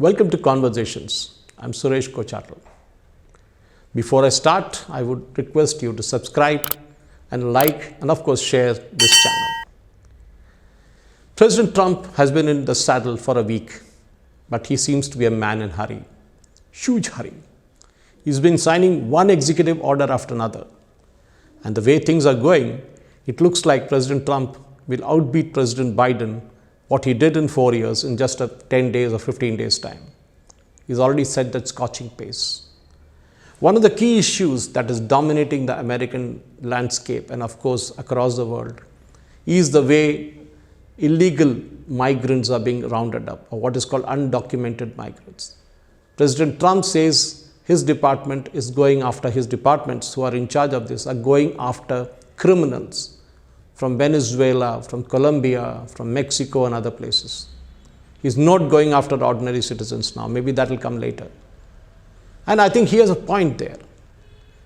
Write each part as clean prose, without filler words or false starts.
Welcome to Conversations. I'm Suresh Kocharlu. Before I start, I would request you to subscribe and like and of course share this channel. President Trump has been in the saddle for a week, but he seems to be a man in a hurry. Huge hurry. He's been signing one executive order after another. And the way things are going, it looks like President Trump will outbeat President Biden what he did in 4 years in just 10 days or 15 days time. He's already set that scorching pace. One of the key issues that is dominating the American landscape and of course across the world is the way illegal migrants are being rounded up, or what is called undocumented migrants. President Trump says his department is going after, his departments who are in charge of this are going after criminals from Venezuela, from Colombia, from Mexico and other places. He's not going after ordinary citizens now. Maybe that will come later. And I think he has a point there.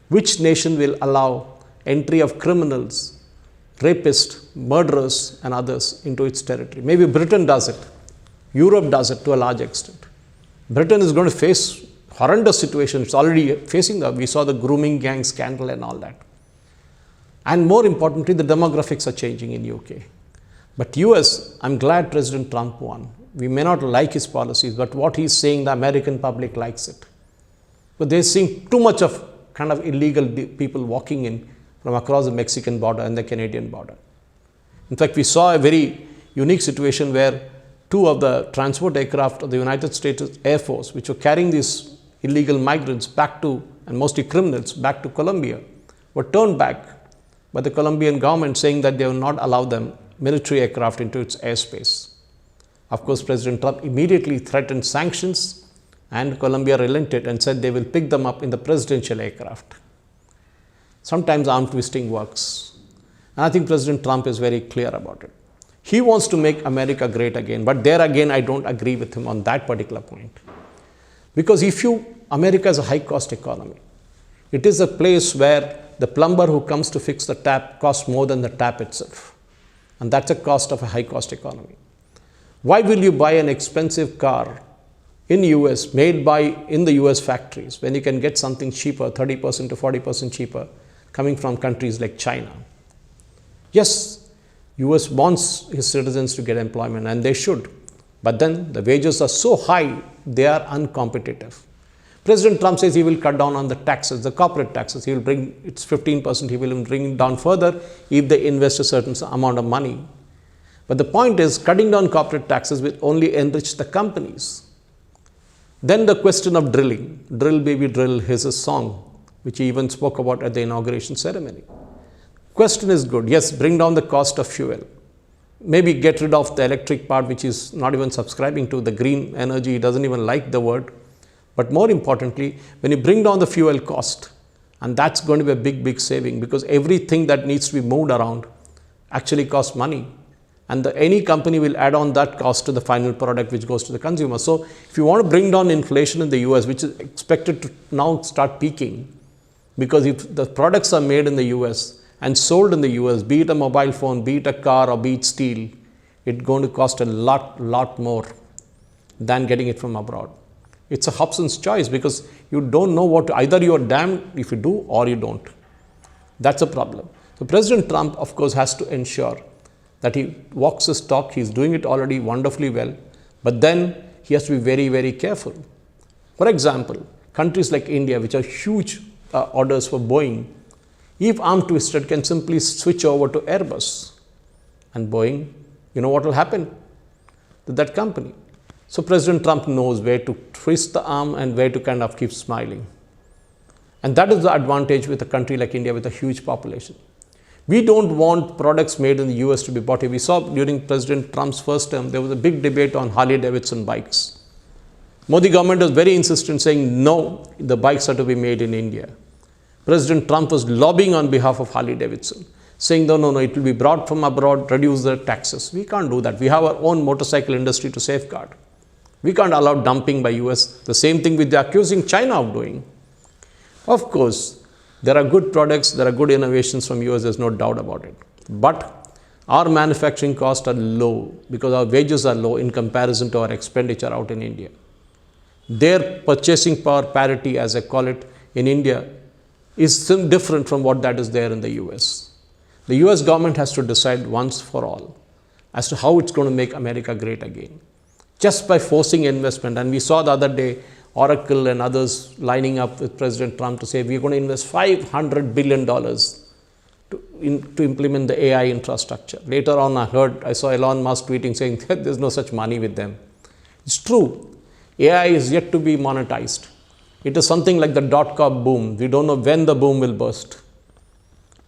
Which nation will allow entry of criminals, rapists, murderers and others into its territory? Maybe Britain does it. Europe does it to a large extent. Britain is going to face horrendous situations. It's already facing that. We saw the grooming gang scandal and all that. And more importantly, the demographics are changing in UK. But US, I'm glad President Trump won. We may not like his policies, but what he's saying, the American public likes it. But they're seeing too much of kind of illegal people walking in from across the Mexican border and the Canadian border. In fact, we saw a very unique situation where two of the transport aircraft of the United States Air Force, which were carrying these illegal migrants back to, and mostly criminals, back to Colombia, were turned back by the Colombian government saying that they will not allow them military aircraft into its airspace. Of course, President Trump immediately threatened sanctions and Colombia relented and said they will pick them up in the presidential aircraft. Sometimes arm twisting works. And I think President Trump is very clear about it. He wants to make America great again, but there again I don't agree with him on that particular point. Because America is a high-cost economy. It is a place where the plumber who comes to fix the tap costs more than the tap itself. And that's a cost of a high-cost economy. Why will you buy an expensive car in US, made in the US factories, when you can get something cheaper, 30% to 40% cheaper, coming from countries like China? Yes, US wants his citizens to get employment, and they should. But then the wages are so high, they are uncompetitive. President Trump says he will cut down on the taxes, the corporate taxes. He will bring, it's 15%, he will bring it down further if they invest a certain amount of money. But the point is, cutting down corporate taxes will only enrich the companies. Then the question of drilling. Drill, baby, drill, here's a song, which he even spoke about at the inauguration ceremony. Question is good. Yes, bring down the cost of fuel. Maybe get rid of the electric part, which is not even subscribing to the green energy. He doesn't even like the word. But more importantly, when you bring down the fuel cost, and that's going to be a big, big saving, because everything that needs to be moved around actually costs money. And any company will add on that cost to the final product which goes to the consumer. So if you want to bring down inflation in the US, which is expected to now start peaking, because if the products are made in the US and sold in the US, be it a mobile phone, be it a car or be it steel, it's going to cost a lot more than getting it from abroad. It's a Hobson's choice, because you don't know what, either you are damned if you do or you don't. That's a problem. So President Trump, of course, has to ensure that he walks his talk. He's doing it already wonderfully well, but then he has to be very, very careful. For example, countries like India, which are huge orders for Boeing, if arm twisted, can simply switch over to Airbus. And Boeing, you know what will happen to that company? So President Trump knows where to twist the arm and where to kind of keep smiling. And that is the advantage with a country like India with a huge population. We don't want products made in the US to be bought here. We saw during President Trump's first term, there was a big debate on Harley-Davidson bikes. Modi government was very insistent, saying no, the bikes are to be made in India. President Trump was lobbying on behalf of Harley-Davidson, saying no, it will be brought from abroad, reduce the taxes. We can't do that. We have our own motorcycle industry to safeguard. We can't allow dumping by US. The same thing with the accusing China of doing. Of course, there are good products, there are good innovations from US, there's no doubt about it. But our manufacturing costs are low because our wages are low in comparison to our expenditure out in India. Their purchasing power parity, as I call it in India, is different from what that is there in the US. The US government has to decide once for all as to how it's going to make America great again. Just by forcing investment, and we saw the other day Oracle and others lining up with President Trump to say we're going to invest $500 billion to implement the AI infrastructure. Later on, I saw Elon Musk tweeting saying that there's no such money with them. It's true. AI is yet to be monetized. It is something like the dot-com boom. We don't know when the boom will burst.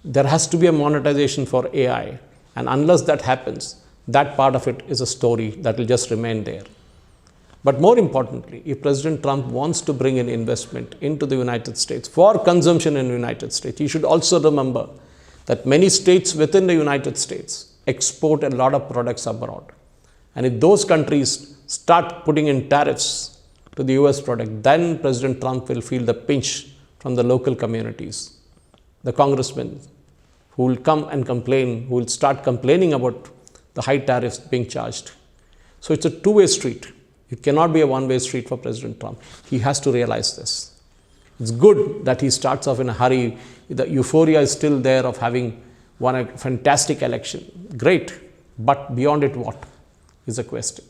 There has to be a monetization for AI. And unless that happens, that part of it is a story that will just remain there. But more importantly, if President Trump wants to bring in investment into the United States for consumption in the United States, he should also remember that many states within the United States export a lot of products abroad. And if those countries start putting in tariffs to the US product, then President Trump will feel the pinch from the local communities. The congressmen who will come and complain, who will start complaining about the high tariffs being charged. So it's a two-way street. It cannot be a one-way street for President Trump. He has to realize this. It's good that he starts off in a hurry. The euphoria is still there of having won a fantastic election. Great. But beyond it, what is the question?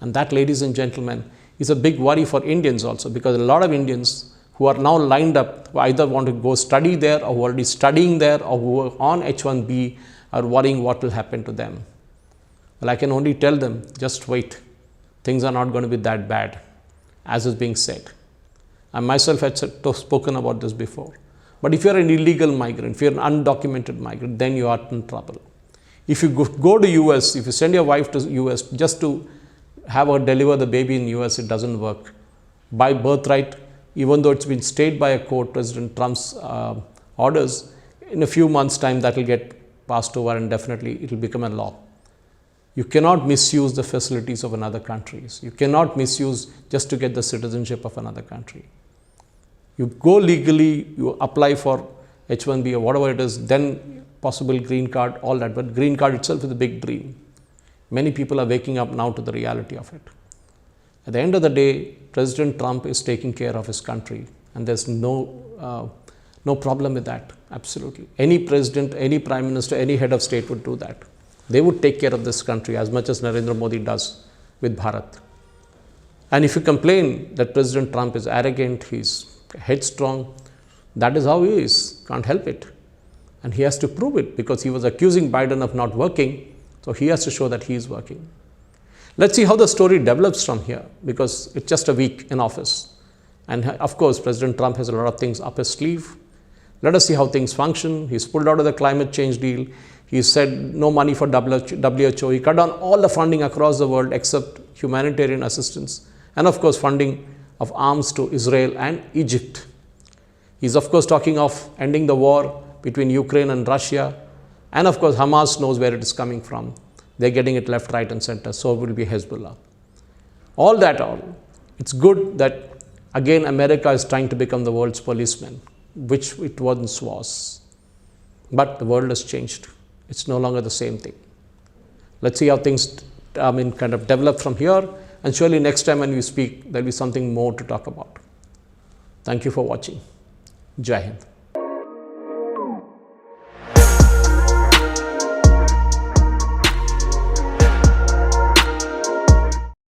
And that, ladies and gentlemen, is a big worry for Indians also, because a lot of Indians who are now lined up, who either want to go study there or who are already studying there or who are on H-1B, are worrying what will happen to them. Well, I can only tell them, just wait. Things are not going to be that bad, as is being said. I myself had spoken about this before. But if you're an illegal migrant, if you're an undocumented migrant, then you are in trouble. If you go to US, if you send your wife to US just to have her deliver the baby in US, it doesn't work. By birthright, even though it's been stayed by a court, President Trump's orders, in a few months' time that will get passed over and definitely it will become a law. You cannot misuse the facilities of another country. You cannot misuse just to get the citizenship of another country. You go legally, you apply for H-1B or whatever it is, then possible green card, all that. But green card itself is a big dream. Many people are waking up now to the reality of it. At the end of the day, President Trump is taking care of his country, and there's no problem with that. Absolutely. Any president, any prime minister, any head of state would do that. They would take care of this country as much as Narendra Modi does with Bharat. And if you complain that President Trump is arrogant, he's headstrong, that is how he is. Can't help it. And he has to prove it, because he was accusing Biden of not working. So he has to show that he is working. Let's see how the story develops from here, because it's just a week in office. And of course, President Trump has a lot of things up his sleeve. Let us see how things function. He's pulled out of the climate change deal. He said no money for WHO. He cut down all the funding across the world except humanitarian assistance. And of course, funding of arms to Israel and Egypt. He's of course talking of ending the war between Ukraine and Russia. And of course, Hamas knows where it is coming from. They're getting it left, right and center. So will be Hezbollah. All that, it's good that again America is trying to become the world's policeman, which it once was. But the world has changed. It's no longer the same thing. Let's see how things kind of develop from here. And surely next time when we speak, there'll be something more to talk about. Thank you for watching. Jai Hind.